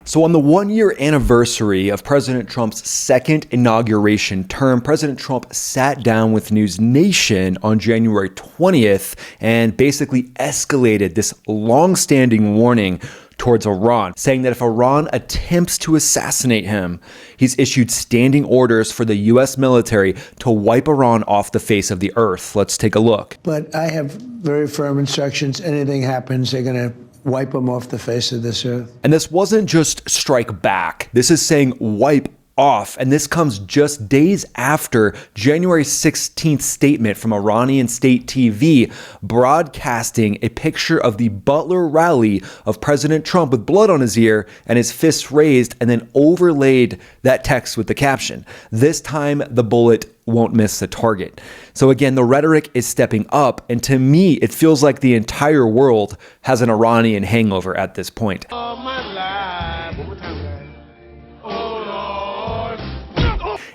So on the one-year anniversary of President Trump's second inauguration term, President Trump sat down with NewsNation on January 20th and basically escalated this long-standing warning towards Iran, saying that if Iran attempts to assassinate him, he's issued standing orders for the U.S. military to wipe Iran off the face of the earth. Let's take a look. But I have very firm instructions. Anything happens, they're going to wipe them off the face of this earth. And this wasn't just strike back. This is saying wipe off. And this comes just days after January 16th statement from Iranian state TV broadcasting a picture of the Butler rally of President Trump with blood on his ear and his fists raised, and then overlaid that text with the caption, "This time the bullet won't miss the target." So again, the rhetoric is stepping up, and to me, it feels like the entire world has an Iranian hangover at this point. Oh, my life. One more time, guys. Oh, Lord.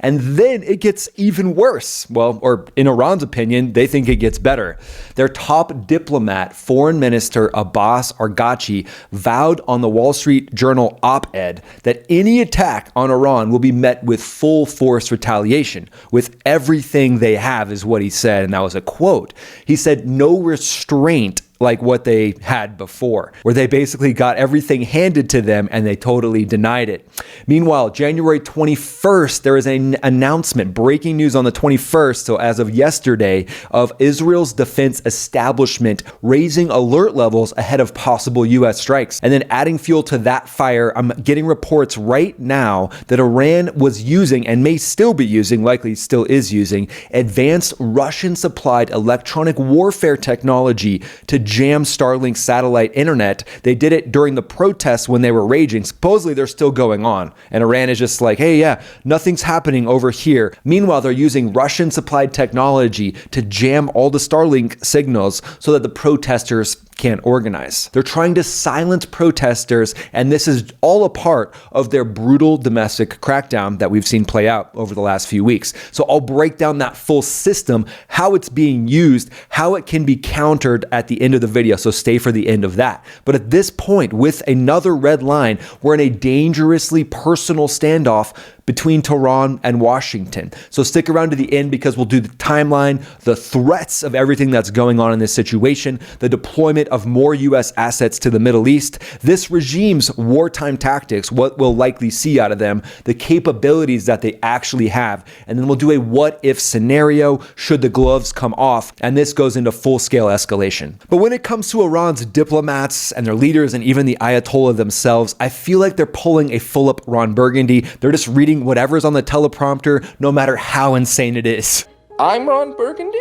And then it gets even worse. Well, or in Iran's opinion, they think it gets better. Their top diplomat, Foreign Minister Abbas Araghchi, vowed on the Wall Street Journal op-ed that any attack on Iran will be met with full force retaliation, with everything they have, is what he said. And that was a quote. He said, "No restraint like what they had before," where they basically got everything handed to them and they totally denied it. Meanwhile, January 21st, there is an announcement, breaking news on the 21st, so as of yesterday, of Israel's defense establishment raising alert levels ahead of possible U.S. strikes. And then adding fuel to that fire, I'm getting reports right now that Iran was using, and may still be using, likely still is using, advanced Russian-supplied electronic warfare technology to jam Starlink satellite internet. They did it during the protests when they were raging. Supposedly they're still going on. And Iran is just like, hey, yeah, nothing's happening over here. Meanwhile, they're using Russian supplied technology to jam all the Starlink signals so that the protesters can't organize. They're trying to silence protesters, and this is all a part of their brutal domestic crackdown that we've seen play out over the last few weeks. So I'll break down that full system, how it's being used, how it can be countered at the end of the video, so stay for the end of that. But at this point, with another red line, we're in a dangerously personal standoff between Tehran and Washington. So stick around to the end, because we'll do the timeline, the threats of everything that's going on in this situation, the deployment of more U.S. assets to the Middle East, this regime's wartime tactics, what we'll likely see out of them, the capabilities that they actually have, and then we'll do a what-if scenario should the gloves come off, and this goes into full-scale escalation. But when it comes to Iran's diplomats and their leaders and even the Ayatollah themselves, I feel like they're pulling a full-up Ron Burgundy. They're just reading whatever's on the teleprompter, no matter how insane it is. I'm Ron Burgundy?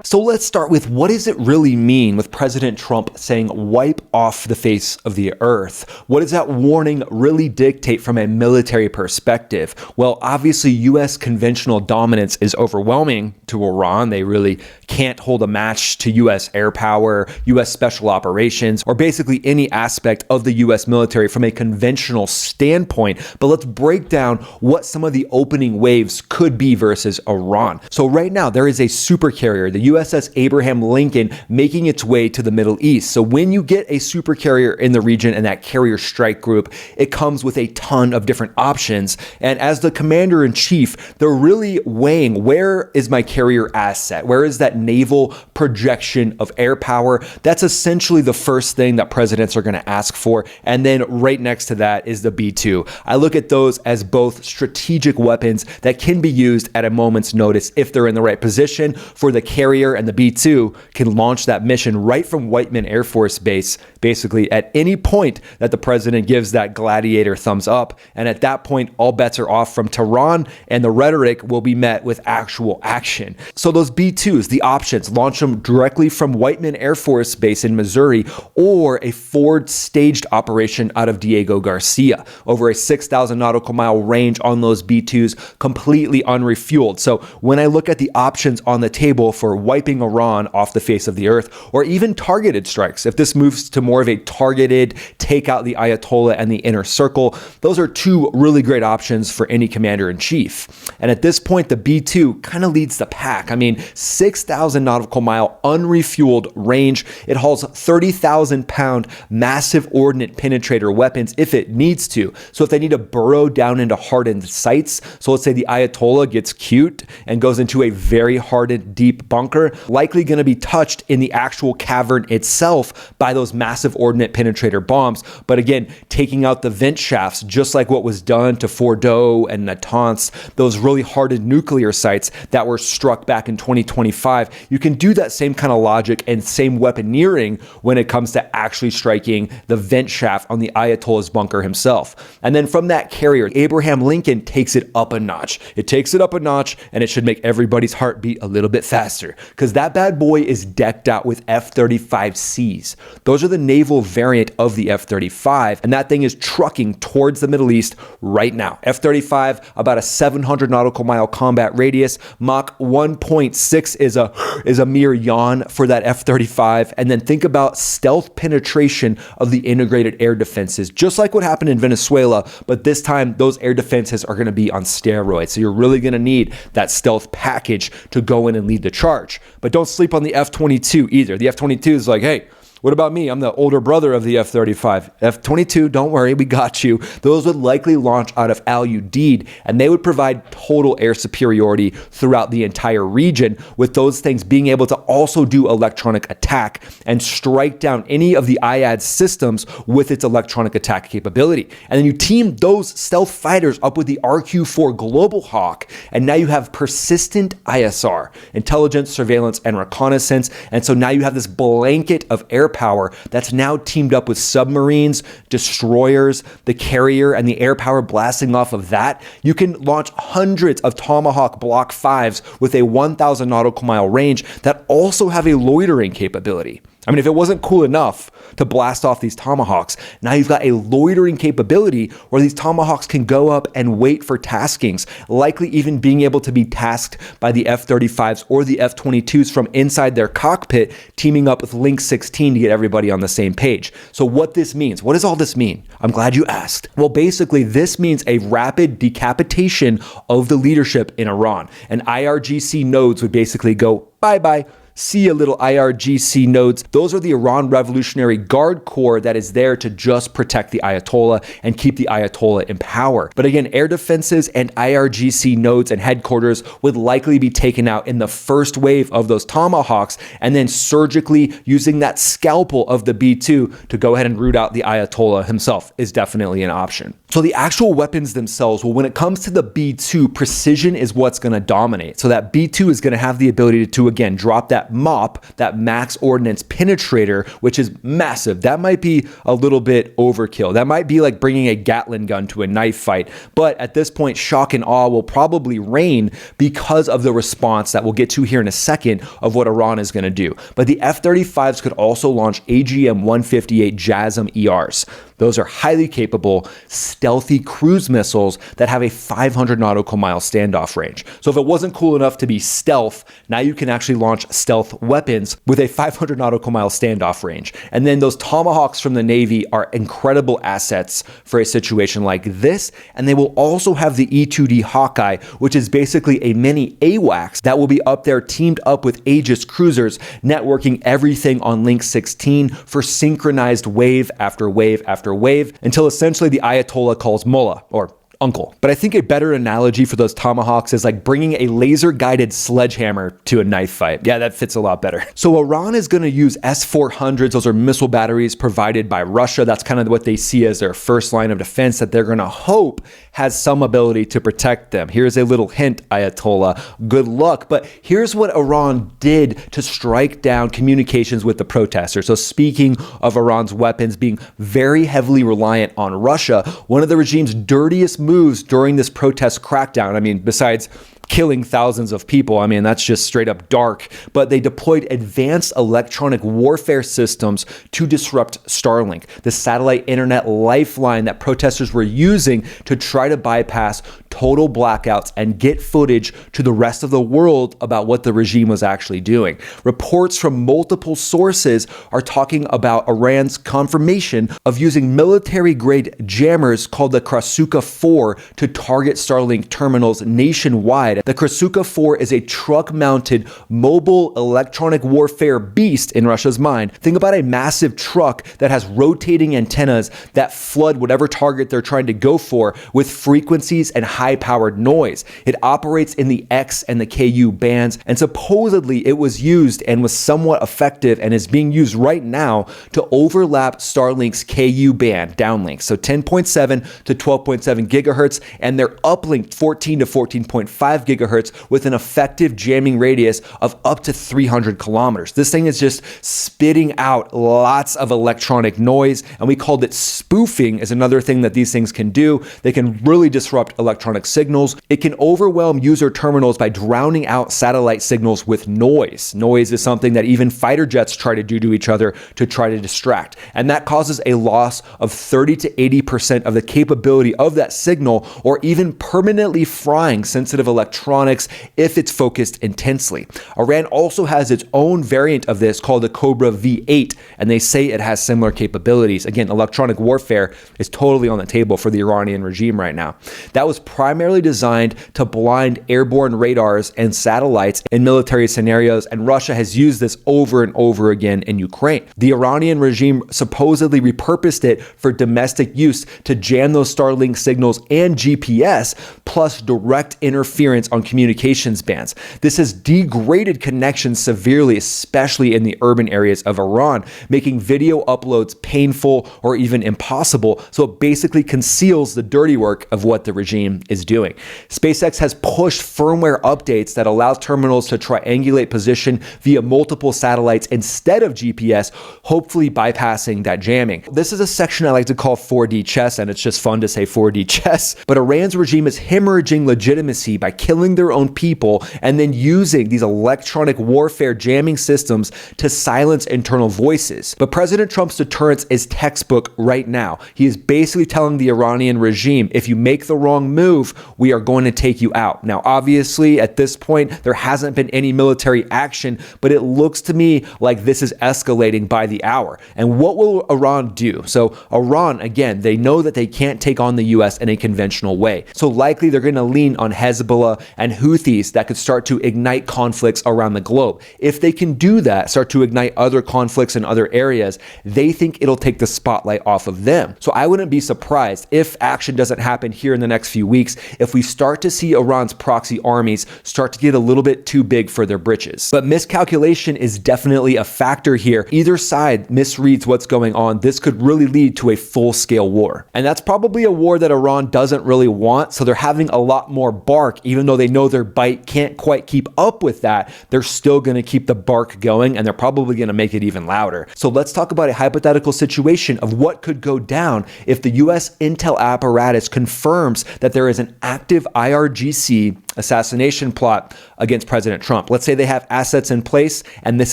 So let's start with, what does it really mean with President Trump saying wipe off the face of the earth? What does that warning really dictate from a military perspective? Well, obviously U.S. conventional dominance is overwhelming to Iran. They really can't hold a match to U.S. air power, U.S. special operations, or basically any aspect of the U.S. military from a conventional standpoint. But let's break down what some of the opening waves could be versus Iran. So right now there is a supercarrier, the USS Abraham Lincoln, making its way to the Middle East. So when you get a supercarrier in the region and that carrier strike group, it comes with a ton of different options. And as the commander-in-chief, they're really weighing, where is my carrier asset? Where is that naval projection of air power? That's essentially the first thing that presidents are going to ask for. And then right next to that is the B-2. I look at those as both strategic weapons that can be used at a moment's notice if they're in the right position for the carrier, and the B-2 can launch that mission right from Whiteman Air Force Base, basically at any point that the president gives that gladiator thumbs up. And at that point, all bets are off from Tehran, and the rhetoric will be met with actual action. So those B-2s, the options, launch them directly from Whiteman Air Force Base in Missouri, or a forward staged operation out of Diego Garcia, over a 6,000 nautical mile range on those B-2s, completely unrefueled. So when I look at the options on the table for wiping Iran off the face of the earth, or even targeted strikes. If this moves to more of a targeted take out the Ayatollah and the inner circle, those are two really great options for any commander-in-chief. And at this point, the B-2 kind of leads the pack. I mean, 6,000 nautical mile unrefueled range. It hauls 30,000-pound massive ordnance penetrator weapons if it needs to. So if they need to burrow down into hardened sites, so let's say the Ayatollah gets cute and goes into a very hardened deep bunker, likely going to be touched in the actual cavern itself by those massive ordnance penetrator bombs. But again, taking out the vent shafts, just like what was done to Fordo and Natanz, those really hardened nuclear sites that were struck back in 2025, you can do that same kind of logic and same weaponeering when it comes to actually striking the vent shaft on the Ayatollah's bunker himself. And then from that carrier, Abraham Lincoln takes it up a notch. It takes it up a notch, and it should make everybody's heart beat a little bit faster, because that bad boy is decked out with F-35Cs. Those are the naval variant of the F-35, and that thing is trucking towards the Middle East right now. F-35, about a 700 nautical mile combat radius. Mach 1.6 is a mere yawn for that F-35. And then think about stealth penetration of the integrated air defenses, just like what happened in Venezuela, but this time those air defenses are going to be on steroids. So you're really going to need that stealth package to go in and lead the charge. But don't sleep on the F-22 either. The F-22 is like, hey, what about me? I'm the older brother of the F-35. F-22, don't worry, we got you. Those would likely launch out of Al Udeid, and they would provide total air superiority throughout the entire region, with those things being able to also do electronic attack and strike down any of the IAD systems with its electronic attack capability. And then you team those stealth fighters up with the RQ-4 Global Hawk, and now you have persistent ISR, intelligence, surveillance, and reconnaissance. And so now you have this blanket of air power that's now teamed up with submarines, destroyers, the carrier, and the air power blasting off of that. You can launch hundreds of Tomahawk Block 5s with a 1,000 nautical mile range that also have a loitering capability. I mean, if it wasn't cool enough to blast off these Tomahawks, now you've got a loitering capability where these Tomahawks can go up and wait for taskings, likely even being able to be tasked by the F-35s or the F-22s from inside their cockpit, teaming up with Link 16 to get everybody on the same page. So what this means, what does all this mean? I'm glad you asked. Well, basically, this means a rapid decapitation of the leadership in Iran. And IRGC nodes would basically go bye-bye. See you, little IRGC nodes. Those are the Iran Revolutionary Guard Corps that is there to just protect the Ayatollah and keep the Ayatollah in power. But again, air defenses and IRGC nodes and headquarters would likely be taken out in the first wave of those Tomahawks, and then surgically using that scalpel of the B-2 to go ahead and root out the Ayatollah himself is definitely an option. So the actual weapons themselves, well, when it comes to the B-2, precision is what's going to dominate. So that B-2 is going to have the ability to, again, drop that MOP, that max ordnance penetrator, which is massive. That might be a little bit overkill. That might be like bringing a Gatling gun to a knife fight. But at this point, shock and awe will probably reign because of the response that we'll get to here in a second of what Iran is going to do. But the F-35s could also launch AGM-158 JASSM ERs. Those are highly capable, stealthy cruise missiles that have a 500 nautical mile standoff range. So if it wasn't cool enough to be stealth, now you can actually launch stealth weapons with a 500 nautical mile standoff range. And then those Tomahawks from the Navy are incredible assets for a situation like this. And they will also have the E-2D Hawkeye, which is basically a mini AWACS that will be up there teamed up with Aegis cruisers, networking everything on Link 16 for synchronized wave after wave after wave, until essentially the Ayatollah calls Mullah, or uncle. But I think a better analogy for those Tomahawks is like bringing a laser-guided sledgehammer to a knife fight. Yeah, that fits a lot better. So Iran is going to use S-400s. Those are missile batteries provided by Russia. That's kind of what they see as their first line of defense that they're going to hope has some ability to protect them. Here's a little hint, Ayatollah. Good luck. But here's what Iran did to strike down communications with the protesters. So speaking of Iran's weapons being very heavily reliant on Russia, one of the regime's dirtiest moves during this protest crackdown, I mean, besides killing thousands of people, I mean, that's just straight up dark, but they deployed advanced electronic warfare systems to disrupt Starlink, the satellite internet lifeline that protesters were using to try to bypass total blackouts and get footage to the rest of the world about what the regime was actually doing. Reports from multiple sources are talking about Iran's confirmation of using military-grade jammers called the Krasukha-4 to target Starlink terminals nationwide. The Krasukha-4 is a truck-mounted mobile electronic warfare beast in Russia's mind. Think about a massive truck that has rotating antennas that flood whatever target they're trying to go for with frequencies and high-powered noise. It operates in the X and the KU bands, and supposedly it was used and was somewhat effective and is being used right now to overlap Starlink's KU band downlink, so 10.7 to 12.7 gigahertz, and they're uplinked 14 to 14.5 gigahertz with an effective jamming radius of up to 300 kilometers. This thing is just spitting out lots of electronic noise, and we called it spoofing is another thing that these things can do. They can really disrupt electronic signals. It can overwhelm user terminals by drowning out satellite signals with noise. Noise is something that even fighter jets try to do to each other to try to distract, and that causes a loss of 30 to 80% of the capability of that signal, or even permanently frying sensitive electronics if it's focused intensely. Iran also has its own variant of this called the Cobra V8, and they say it has similar capabilities. Again, electronic warfare is totally on the table for the Iranian regime right now. That was primarily designed to blind airborne radars and satellites in military scenarios, and Russia has used this over and over again in Ukraine. The Iranian regime supposedly repurposed it for domestic use to jam those Starlink signals and GPS, plus direct interference on communications bands. This has degraded connections severely, especially in the urban areas of Iran, making video uploads painful or even impossible, so it basically conceals the dirty work of what the regime is doing. SpaceX has pushed firmware updates that allow terminals to triangulate position via multiple satellites instead of GPS, hopefully bypassing that jamming. This is a section I like to call 4D chess, and it's just fun to say 4D chess, but Iran's regime is hemorrhaging legitimacy by killing their own people and then using these electronic warfare jamming systems to silence internal voices. But President Trump's deterrence is textbook right now. He is basically telling the Iranian regime, if you make the wrong move, we are going to take you out. Now, obviously, at this point, there hasn't been any military action, but it looks to me like this is escalating by the hour. And what will Iran do? So Iran, again, they know that they can't take on the US in a conventional way. So likely they're going to lean on Hezbollah and Houthis that could start to ignite conflicts around the globe. If they can do that, start to ignite other conflicts in other areas, they think it'll take the spotlight off of them. So I wouldn't be surprised if action doesn't happen here in the next few weeks, if we start to see Iran's proxy armies start to get a little bit too big for their britches. But miscalculation is definitely a factor here. Either side misreads what's going on. This could really lead to a full-scale war. And that's probably a war that Iran doesn't really want, so they're having a lot more bark. Even though they know their bite can't quite keep up with that, they're still going to keep the bark going, and they're probably going to make it even louder. So let's talk about a hypothetical situation of what could go down if the US intel apparatus confirms that there is an active IRGC assassination plot against President Trump. Let's say they have assets in place and this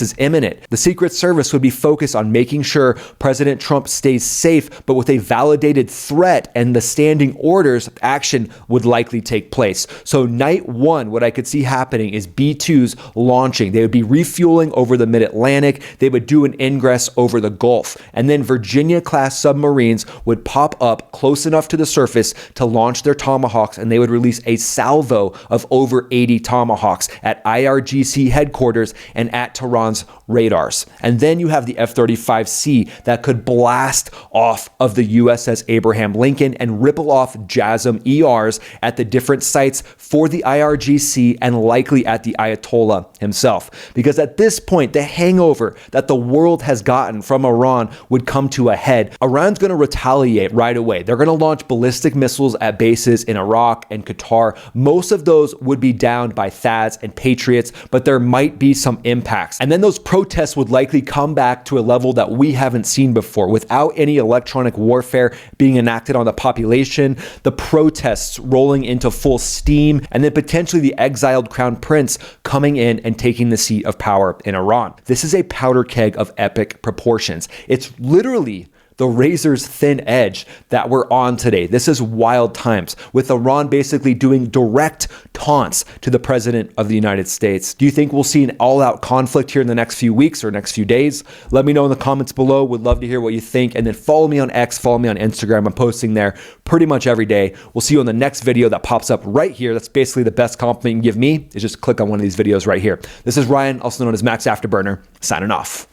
is imminent. The Secret Service would be focused on making sure President Trump stays safe, but with a validated threat, and the standing orders, action would likely take place. So night one, what I could see happening is B-2s launching. They would be refueling over the mid-Atlantic. They would do an ingress over the Gulf. And then Virginia-class submarines would pop up close enough to the surface to launch their Tomahawks, and they would release a salvo of over 80 Tomahawks at IRGC headquarters and at Tehran's radars. And then you have the F-35C that could blast off of the USS Abraham Lincoln and ripple off JASSM ERs at the different sites for the IRGC and likely at the Ayatollah himself. Because at this point, the hangover that the world has gotten from Iran would come to a head. Iran's going to retaliate right away. They're going to launch ballistic missiles at bases in Iraq and Qatar. Most of those would be downed by THAADs and Patriots, but there might be some impacts. And then those protests would likely come back to a level that we haven't seen before. Without any electronic warfare being enacted on the population, the protests rolling into full steam, and then potentially the exiled crown prince coming in and taking the seat of power in Iran. This is a powder keg of epic proportions. It's literally the razor's thin edge that we're on today. This is wild times, with Iran basically doing direct taunts to the president of the United States. Do you think we'll see an all-out conflict here in the next few weeks or next few days? Let me know in the comments below. Would love to hear what you think. And then follow me on X, follow me on Instagram. I'm posting there pretty much every day. We'll see you on the next video that pops up right here. That's basically the best compliment you can give me, is just click on one of these videos right here. This is Ryan, also known as Max Afterburner, signing off.